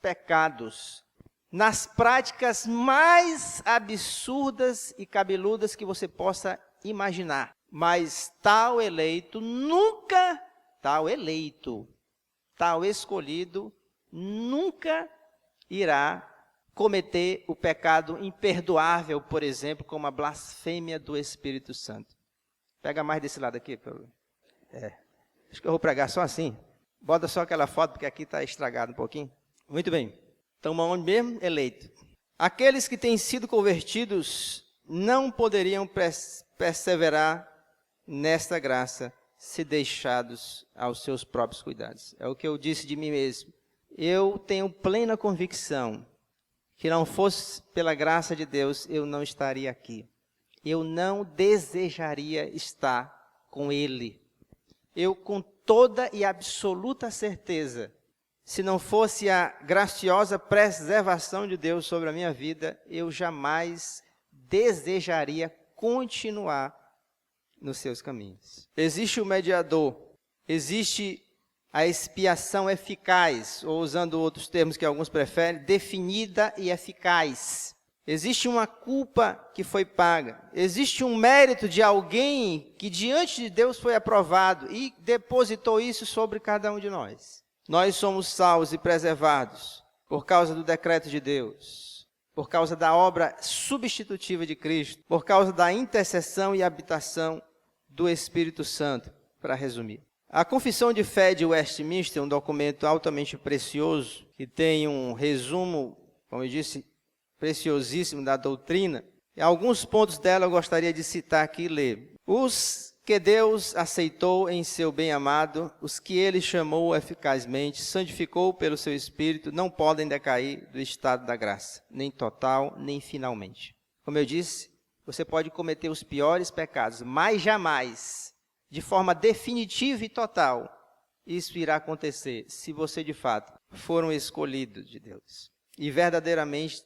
pecados, nas práticas mais absurdas e cabeludas que você possa imaginar. Mas tal eleito nunca, tal escolhido, nunca irá cometer o pecado imperdoável, por exemplo, como a blasfêmia do Espírito Santo. Pega mais desse lado aqui. Acho que eu vou pregar só assim. Bota só aquela foto, porque aqui está estragado um pouquinho. Muito bem. Então, onde mesmo? Eleito. Aqueles que têm sido convertidos não poderiam perseverar nesta graça se deixados aos seus próprios cuidados. É o que eu disse de mim mesmo. Eu tenho plena convicção que não fosse pela graça de Deus, eu não estaria aqui. Eu não desejaria estar com Ele. Eu, com toda e absoluta certeza, se não fosse a graciosa preservação de Deus sobre a minha vida, eu jamais desejaria continuar nos seus caminhos. Existe o mediador, existe a expiação eficaz, ou usando outros termos que alguns preferem, definida e eficaz. Existe uma culpa que foi paga. Existe um mérito de alguém que diante de Deus foi aprovado e depositou isso sobre cada um de nós. Nós somos salvos e preservados por causa do decreto de Deus, por causa da obra substitutiva de Cristo, por causa da intercessão e habitação do Espírito Santo, para resumir. A Confissão de Fé de Westminster, um documento altamente precioso, que tem um resumo, como eu disse, preciosíssimo da doutrina. E alguns pontos dela eu gostaria de citar aqui e ler. Os que Deus aceitou em seu bem-amado, os que Ele chamou eficazmente, santificou pelo seu Espírito, não podem decair do estado da graça, nem total, nem finalmente. Como eu disse, você pode cometer os piores pecados, mas jamais, de forma definitiva e total, isso irá acontecer se você, de fato, for um escolhido de Deus e verdadeiramente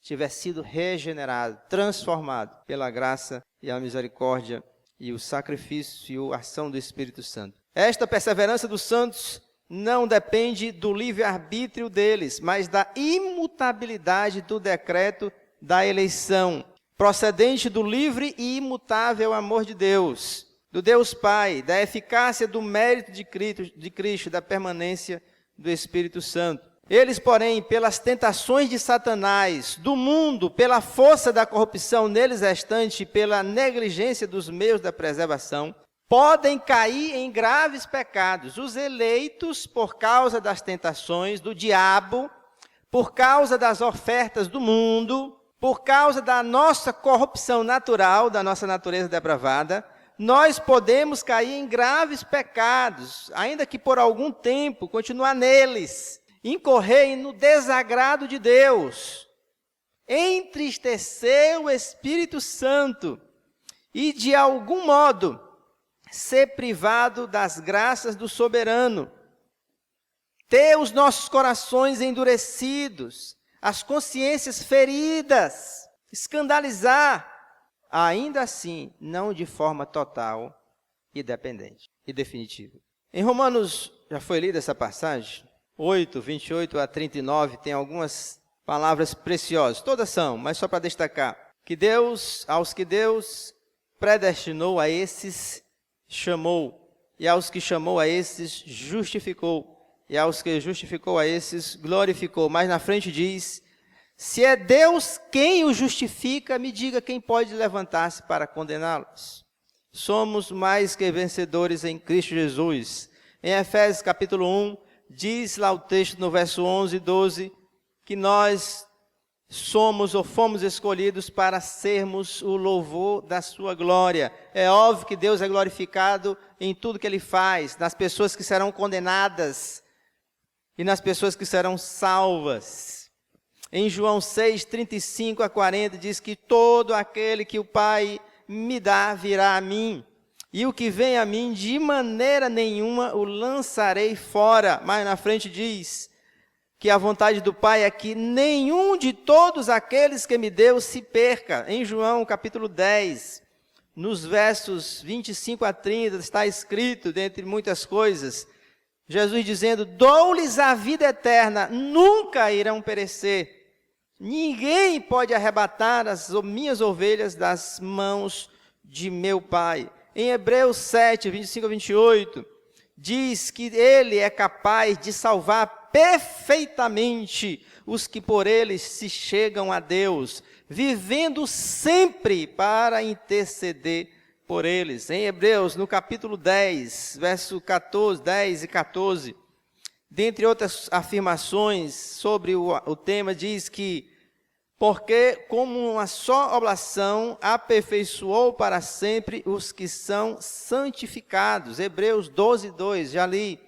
tiver sido regenerado, transformado pela graça e a misericórdia e o sacrifício e a ação do Espírito Santo. Esta perseverança dos santos não depende do livre-arbítrio deles, mas da imutabilidade do decreto da eleição, procedente do livre e imutável amor de Deus, do Deus Pai, da eficácia do mérito de Cristo, da permanência do Espírito Santo. Eles, porém, pelas tentações de Satanás, do mundo, pela força da corrupção neles restante, pela negligência dos meios da preservação, podem cair em graves pecados. Os eleitos, por causa das tentações do diabo, por causa das ofertas do mundo, por causa da nossa corrupção natural, da nossa natureza depravada, nós podemos cair em graves pecados, ainda que por algum tempo continuar neles, incorrer no desagrado de Deus, entristecer o Espírito Santo e, de algum modo, ser privado das graças do soberano, ter os nossos corações endurecidos, as consciências feridas, escandalizar, ainda assim, não de forma total e dependente e definitiva. Em Romanos, já foi lida essa passagem, 8, 28 a 39, tem algumas palavras preciosas, todas são, mas só para destacar, que Deus, aos que Deus predestinou, a esses chamou, e aos que chamou, a esses justificou, e aos que justificou, a esses glorificou. Mas na frente diz, se é Deus quem o justifica, me diga quem pode levantar-se para condená-los. Somos mais que vencedores em Cristo Jesus. Em Efésios capítulo 1, diz lá o texto no verso 11 e 12, que nós somos ou fomos escolhidos para sermos o louvor da sua glória. É óbvio que Deus é glorificado em tudo que Ele faz, nas pessoas que serão condenadas e nas pessoas que serão salvas. Em João 6, 35 a 40, diz que todo aquele que o Pai me dá virá a mim, e o que vem a mim, de maneira nenhuma o lançarei fora. Mas na frente diz que a vontade do Pai é que nenhum de todos aqueles que me deu se perca. Em João capítulo 10, nos versos 25 a 30, está escrito, dentre muitas coisas, Jesus dizendo, dou-lhes a vida eterna, nunca irão perecer. Ninguém pode arrebatar as minhas ovelhas das mãos de meu Pai. Em Hebreus 7, 25 a 28, diz que Ele é capaz de salvar perfeitamente os que por Ele se chegam a Deus, vivendo sempre para interceder por eles. Em Hebreus, no capítulo 10, verso 14, 10 e 14, dentre outras afirmações sobre o tema, diz que porque como uma só oblação aperfeiçoou para sempre os que são santificados. Hebreus 12, 2, já li,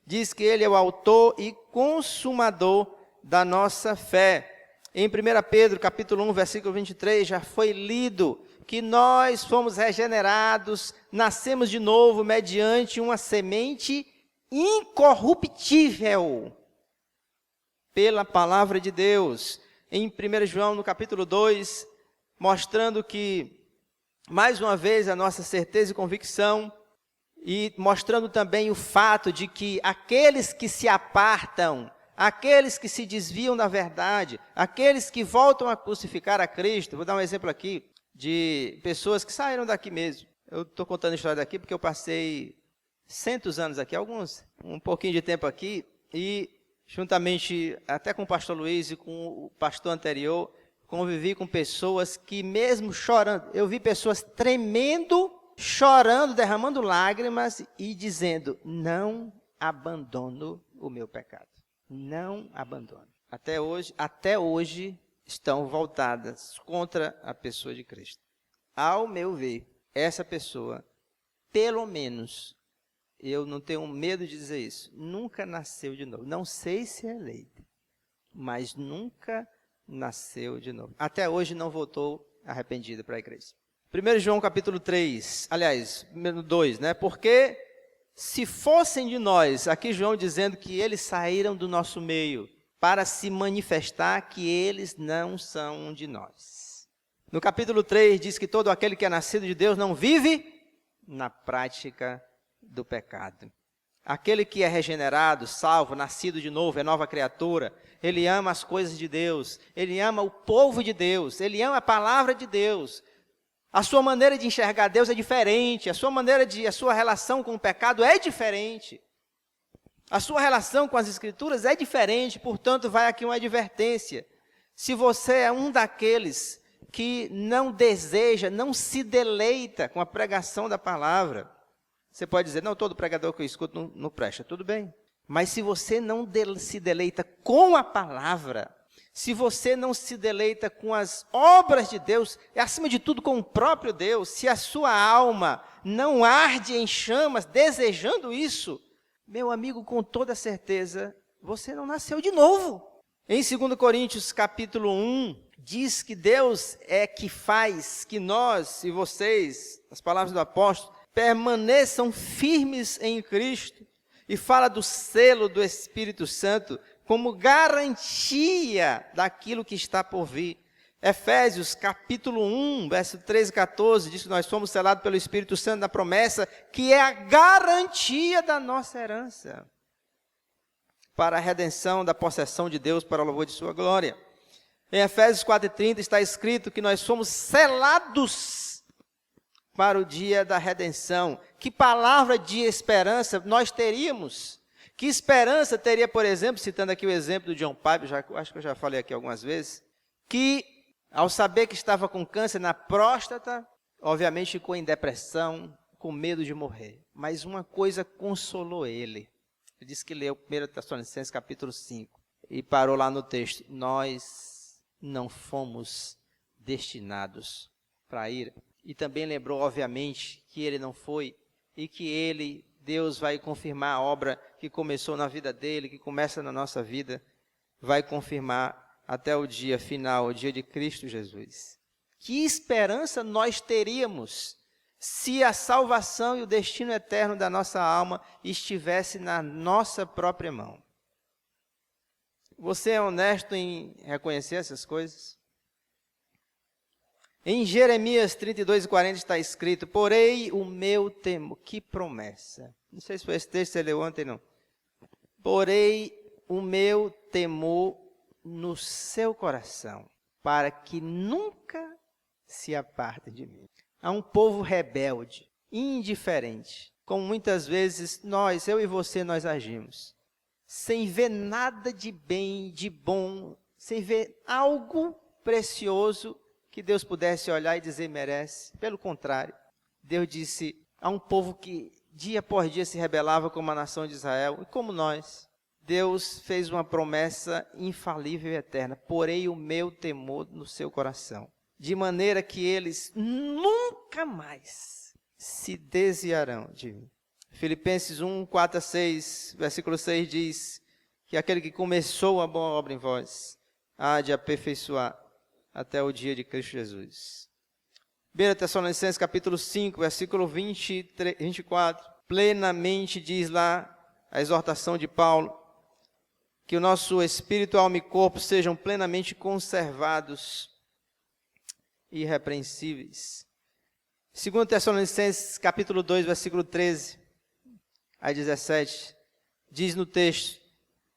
diz que Ele é o autor e consumador da nossa fé. Em 1 Pedro, capítulo 1, versículo 23, já foi lido que nós fomos regenerados, nascemos de novo mediante uma semente incorruptível pela palavra de Deus. Em 1 João, no capítulo 2, mostrando que, mais uma vez, a nossa certeza e convicção, e mostrando também o fato de que aqueles que se apartam, aqueles que se desviam da verdade, aqueles que voltam a crucificar a Cristo, vou dar um exemplo aqui, de pessoas que saíram daqui mesmo. Eu estou contando a história daqui porque eu passei 100 anos aqui, um pouquinho de tempo aqui, e juntamente até com o pastor Luiz e com o pastor anterior, convivi com pessoas que mesmo chorando, eu vi pessoas tremendo, chorando, derramando lágrimas e dizendo, não abandono o meu pecado, não abandono. Até hoje estão voltadas contra a pessoa de Cristo. Ao meu ver, essa pessoa, pelo menos, eu não tenho medo de dizer isso, nunca nasceu de novo. Não sei se é eleita, mas nunca nasceu de novo. Até hoje não voltou arrependida para a igreja. 1 João capítulo 3, aliás, 2, né? Porque se fossem de nós, aqui João dizendo que eles saíram do nosso meio para se manifestar que eles não são de nós. No capítulo 3 diz que todo aquele que é nascido de Deus não vive na prática do pecado. Aquele que é regenerado, salvo, nascido de novo, é nova criatura, ele ama as coisas de Deus, ele ama o povo de Deus, ele ama a palavra de Deus. A sua maneira de enxergar Deus é diferente, a sua relação com o pecado é diferente. A sua relação com as Escrituras é diferente, portanto, vai aqui uma advertência. Se você é um daqueles que não deseja, não se deleita com a pregação da palavra, você pode dizer, não, todo pregador que eu escuto não presta, tudo bem. Mas se você não se deleita com a palavra, se você não se deleita com as obras de Deus, e acima de tudo com o próprio Deus, se a sua alma não arde em chamas desejando isso, meu amigo, com toda certeza, você não nasceu de novo. Em 2 Coríntios capítulo 1, diz que Deus é que faz que nós e vocês, as palavras do apóstolo, permaneçam firmes em Cristo. E fala do selo do Espírito Santo, como garantia daquilo que está por vir. Efésios capítulo 1, verso 13 e 14, diz que nós fomos selados pelo Espírito Santo da promessa, que é a garantia da nossa herança, para a redenção da possessão de Deus, para o louvor de sua glória. Em Efésios 4:30 está escrito que nós somos selados para o dia da redenção. Que palavra de esperança nós teríamos? Que esperança teria, por exemplo, citando aqui o exemplo do John Piper, acho que eu já falei aqui algumas vezes, que ao saber que estava com câncer na próstata, obviamente ficou em depressão, com medo de morrer. Mas uma coisa consolou ele. Ele disse que leu 1 Tessalonicenses capítulo 5 e parou lá no texto. Nós não fomos destinados para a ira. E também lembrou, obviamente, que ele não foi e que Deus vai confirmar a obra que começou na vida dele, que começa na nossa vida, vai confirmar até o dia final, o dia de Cristo Jesus. Que esperança nós teríamos se a salvação e o destino eterno da nossa alma estivesse na nossa própria mão? Você é honesto em reconhecer essas coisas? Em Jeremias 32:40 está escrito, porém o meu temor, que promessa. Não sei se foi esse texto que você leu ontem, não. Porém o meu temor no seu coração, para que nunca se apartem de mim. Há um povo rebelde, indiferente, como muitas vezes eu e você, nós agimos, sem ver nada de bem, de bom, sem ver algo precioso que Deus pudesse olhar e dizer merece. Pelo contrário, Deus disse a um povo que dia após dia se rebelava como a nação de Israel, e como nós, Deus fez uma promessa infalível e eterna, porém o meu temor no seu coração, de maneira que eles nunca mais se desviarão de mim. Filipenses 1, 4 a 6, versículo 6 diz que aquele que começou a boa obra em vós, há de aperfeiçoar até o dia de Cristo Jesus. 1 Tessalonicenses capítulo 5, versículo 24, plenamente diz lá a exortação de Paulo, que o nosso espírito, alma e corpo sejam plenamente conservados e irrepreensíveis. 2 Tessalonicenses capítulo 2, versículo 13 a 17, diz no texto,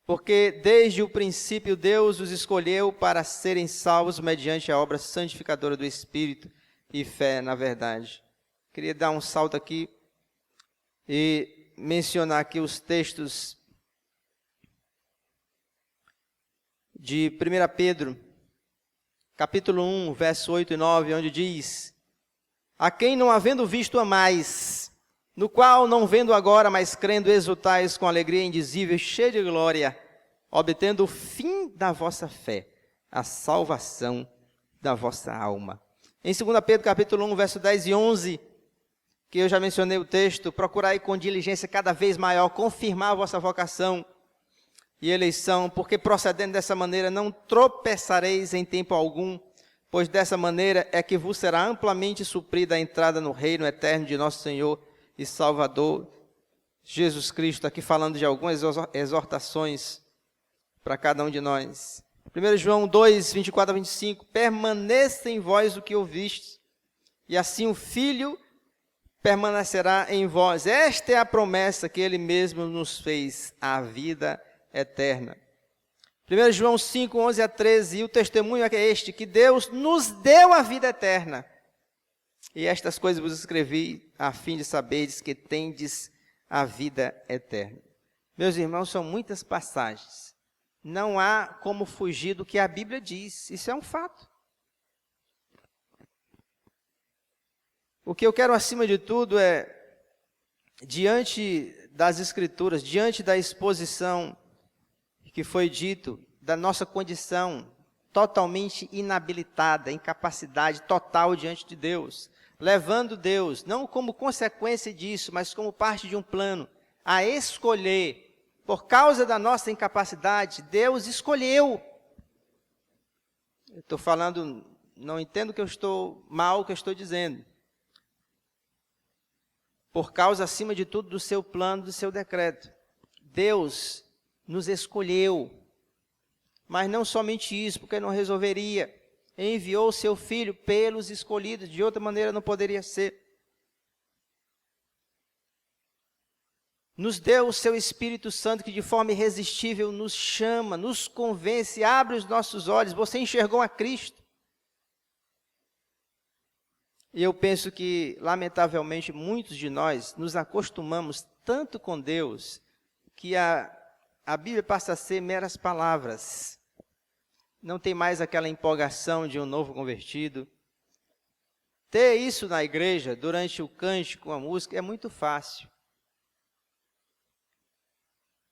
porque desde o princípio Deus os escolheu para serem salvos mediante a obra santificadora do Espírito e fé na verdade. Queria dar um salto aqui e mencionar aqui os textos de 1 Pedro, capítulo 1, verso 8 e 9, onde diz, a quem não havendo visto amais, no qual não vendo agora, mas crendo exultais com alegria indizível, cheia de glória, obtendo o fim da vossa fé, a salvação da vossa alma. Em 2 Pedro, capítulo 1, verso 10 e 11, que eu já mencionei o texto, procurai com diligência cada vez maior confirmar a vossa vocação e eleição, porque procedendo dessa maneira não tropeçareis em tempo algum, pois dessa maneira é que vos será amplamente suprida a entrada no reino eterno de nosso Senhor e Salvador Jesus Cristo. Aqui falando de algumas exortações para cada um de nós. 1 João 2, 24 a 25, permaneça em vós o que ouvistes, e assim o Filho permanecerá em vós. Esta é a promessa que Ele mesmo nos fez, a vida eterna. 1 João 5, 11 a 13, e o testemunho é este, que Deus nos deu a vida eterna. E estas coisas vos escrevi, a fim de saberes que tendes a vida eterna. Meus irmãos, são muitas passagens. Não há como fugir do que a Bíblia diz. Isso é um fato. O que eu quero, acima de tudo, é, diante das Escrituras, diante da exposição que foi dito, da nossa condição totalmente inabilitada, incapacidade total diante de Deus, levando Deus, não como consequência disso, mas como parte de um plano, a escolher, por causa da nossa incapacidade, Deus escolheu. Eu estou falando, não entendo que eu estou mal, o que eu estou dizendo. Por causa, acima de tudo, do seu plano, do seu decreto. Deus nos escolheu Mas não somente isso, porque não resolveria. Enviou o seu Filho pelos escolhidos, de outra maneira não poderia ser. Nos deu o seu Espírito Santo, que de forma irresistível nos chama, nos convence, abre os nossos olhos. Você enxergou a Cristo. E eu penso que, lamentavelmente, muitos de nós nos acostumamos tanto com Deus, que a Bíblia passa a ser meras palavras. Não tem mais aquela empolgação de um novo convertido. Ter isso na igreja, durante o cântico, a música, é muito fácil.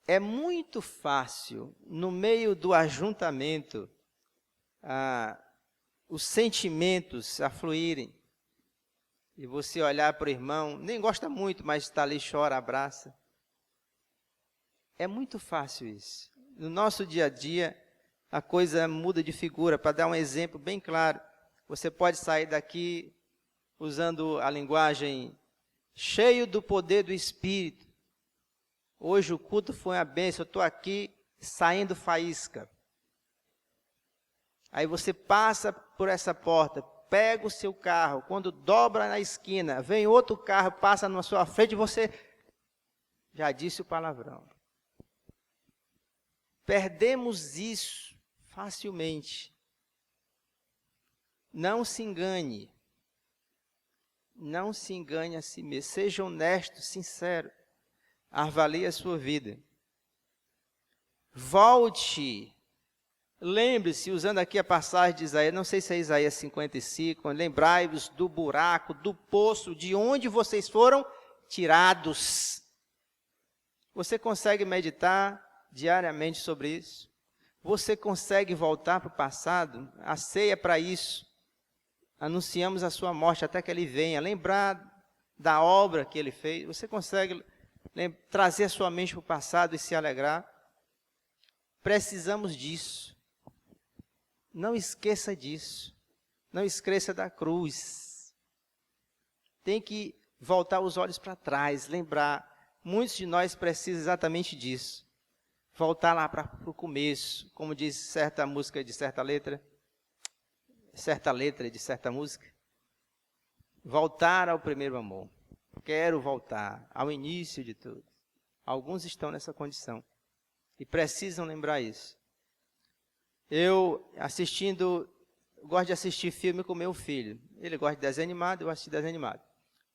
É muito fácil, no meio do ajuntamento, os sentimentos afluírem. E você olhar para o irmão, nem gosta muito, mas está ali, chora, abraça. É muito fácil isso. No nosso dia a dia, a coisa muda de figura. Para dar um exemplo bem claro, você pode sair daqui usando a linguagem cheio do poder do Espírito. Hoje o culto foi uma bênção, eu estou aqui saindo faísca. Aí você passa por essa porta, pega o seu carro, quando dobra na esquina, vem outro carro, passa na sua frente e você já disse o palavrão. Perdemos isso facilmente. Não se engane. Não se engane a si mesmo. Seja honesto, sincero. Avalie a sua vida. Volte. Lembre-se, usando aqui a passagem de Isaías, não sei se é Isaías 55, lembrai-vos do buraco, do poço, de onde vocês foram tirados. Você consegue meditar diariamente sobre isso? Você consegue voltar para o passado? A ceia é para isso. Anunciamos a sua morte até que ele venha. Lembrar da obra que ele fez. Você consegue trazer a sua mente para o passado e se alegrar? Precisamos disso. Não esqueça disso. Não esqueça da cruz. Tem que voltar os olhos para trás, lembrar. Muitos de nós precisam exatamente disso. Voltar lá para o começo, como diz certa música de certa letra de certa música. Voltar ao primeiro amor. Quero voltar ao início de tudo. Alguns estão nessa condição e precisam lembrar isso. Eu gosto de assistir filme com meu filho. Ele gosta de desenho animado, eu assisto desenho animado.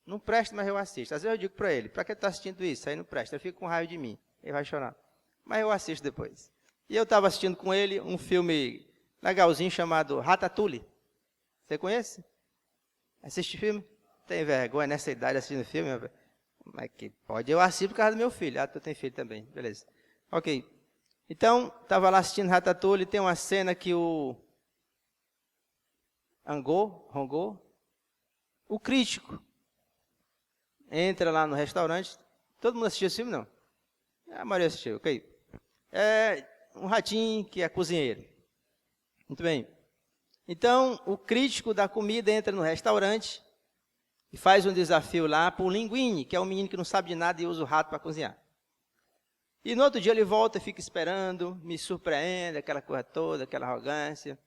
Não presta, mas eu assisto. Às vezes eu digo para ele, para que está assistindo isso? Aí não presta, eu fico com raiva de mim. Ele vai chorar. Mas eu assisto depois. E eu estava assistindo com ele um filme legalzinho chamado Ratatouille. Você conhece? Assiste filme? Tem vergonha nessa idade assistindo filme? Mas que pode, eu assisto por causa do meu filho. Ah, tu tem filho também, beleza. Ok. Então, estava lá assistindo Ratatouille, tem uma cena que o Rongô, o crítico, entra lá no restaurante. Todo mundo assistiu esse filme, não? A maioria assistiu, ok. É um ratinho que é cozinheiro. Muito bem. Então, o crítico da comida entra no restaurante e faz um desafio lá para o Linguini, que é um menino que não sabe de nada e usa o rato para cozinhar. E no outro dia ele volta e fica esperando, me surpreende, aquela coisa toda, aquela arrogância.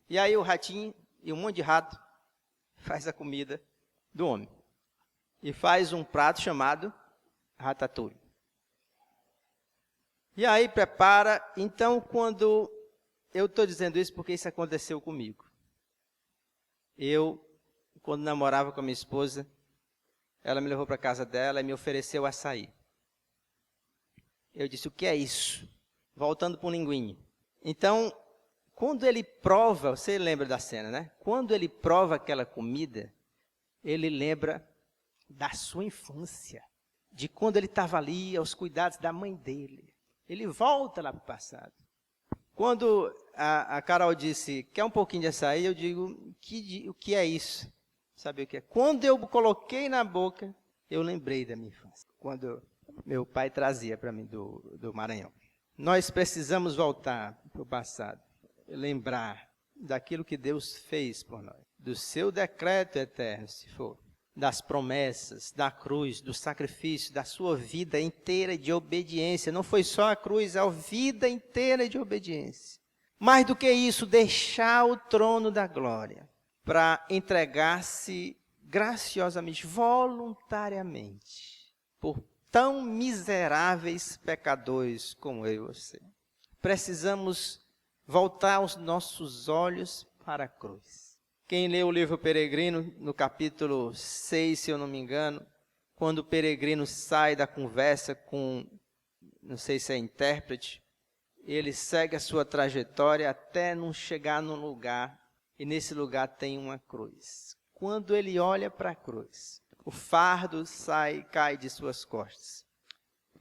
E aí o ratinho e um monte de rato faz a comida do homem. E faz um prato chamado Ratatouille. E aí prepara. Então, quando eu estou dizendo isso, porque isso aconteceu comigo. Eu, quando namorava com a minha esposa, ela me levou para a casa dela e me ofereceu açaí. Eu disse, o que é isso? Voltando para o Linguini. Então, quando ele prova, você lembra da cena, né? Quando ele prova aquela comida, ele lembra da sua infância, de quando ele estava ali, aos cuidados da mãe dele. Ele volta lá para o passado. Quando a Carol disse, quer um pouquinho de açaí, eu digo, o que é isso? Sabe o que é? Quando eu coloquei na boca, eu lembrei da minha infância. Quando meu pai trazia para mim do Maranhão. Nós precisamos voltar para o passado, lembrar daquilo que Deus fez por nós, do seu decreto eterno, se for, das promessas, da cruz, do sacrifício, da sua vida inteira de obediência. Não foi só a cruz, é a vida inteira de obediência. Mais do que isso, deixar o trono da glória para entregar-se graciosamente, voluntariamente, por tão miseráveis pecadores como eu e você. Precisamos voltar os nossos olhos para a cruz. Quem lê o livro Peregrino, no capítulo 6, se eu não me engano, quando o peregrino sai da conversa com, não sei se é intérprete, ele segue a sua trajetória até não chegar num lugar, e nesse lugar tem uma cruz. Quando ele olha para a cruz, o fardo cai de suas costas,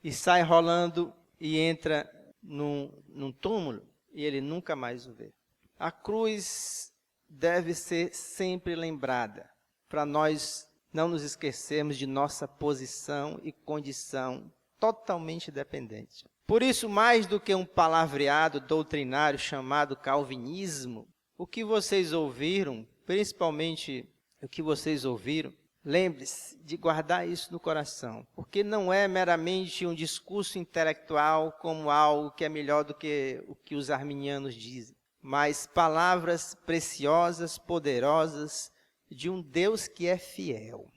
e sai rolando e entra num túmulo, e ele nunca mais o vê. A cruz deve ser sempre lembrada, para nós não nos esquecermos de nossa posição e condição totalmente dependente. Por isso, mais do que um palavreado doutrinário chamado calvinismo, o que vocês ouviram, principalmente o que vocês ouviram, lembre-se de guardar isso no coração, porque não é meramente um discurso intelectual como algo que é melhor do que o que os arminianos dizem, mas palavras preciosas, poderosas, de um Deus que é fiel,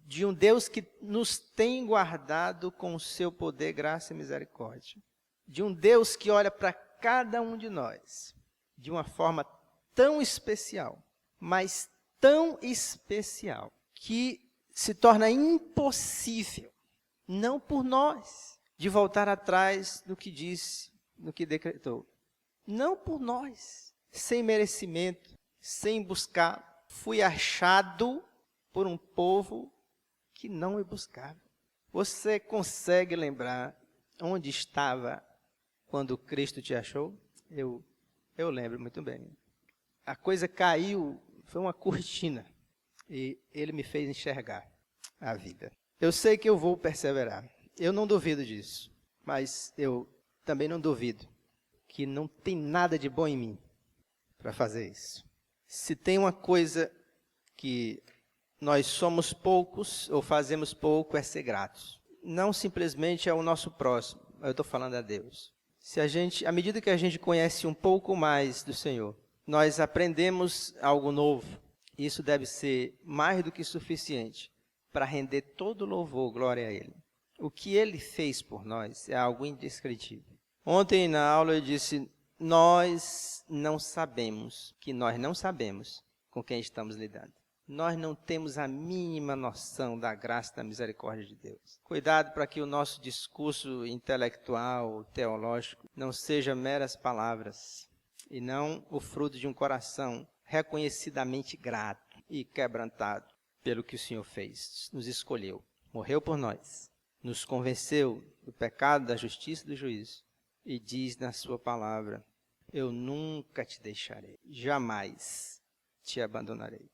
de um Deus que nos tem guardado com o seu poder, graça e misericórdia, de um Deus que olha para cada um de nós de uma forma tão especial, mas tão especial, que se torna impossível, não por nós, de voltar atrás do que disse, no que decretou. Não por nós, sem merecimento, sem buscar. Fui achado por um povo que não me buscava. Você consegue lembrar onde estava quando Cristo te achou? Eu lembro muito bem. A coisa caiu, foi uma cortina, e ele me fez enxergar a vida. Eu sei que eu vou perseverar, eu não duvido disso, mas eu também não duvido que não tem nada de bom em mim para fazer isso. Se tem uma coisa que nós somos poucos ou fazemos pouco, é ser gratos. Não simplesmente ao nosso próximo, eu estou falando a Deus. À medida que a gente conhece um pouco mais do Senhor, nós aprendemos algo novo. Isso deve ser mais do que suficiente para render todo louvor, glória a Ele. O que Ele fez por nós é algo indescritível. Ontem na aula eu disse, nós não sabemos com quem estamos lidando. Nós não temos a mínima noção da graça e da misericórdia de Deus. Cuidado para que o nosso discurso intelectual, teológico, não seja meras palavras, e não o fruto de um coração reconhecidamente grato e quebrantado pelo que o Senhor fez. Nos escolheu, morreu por nós, nos convenceu do pecado, da justiça e do juízo, e diz na sua palavra, eu nunca te deixarei, jamais te abandonarei.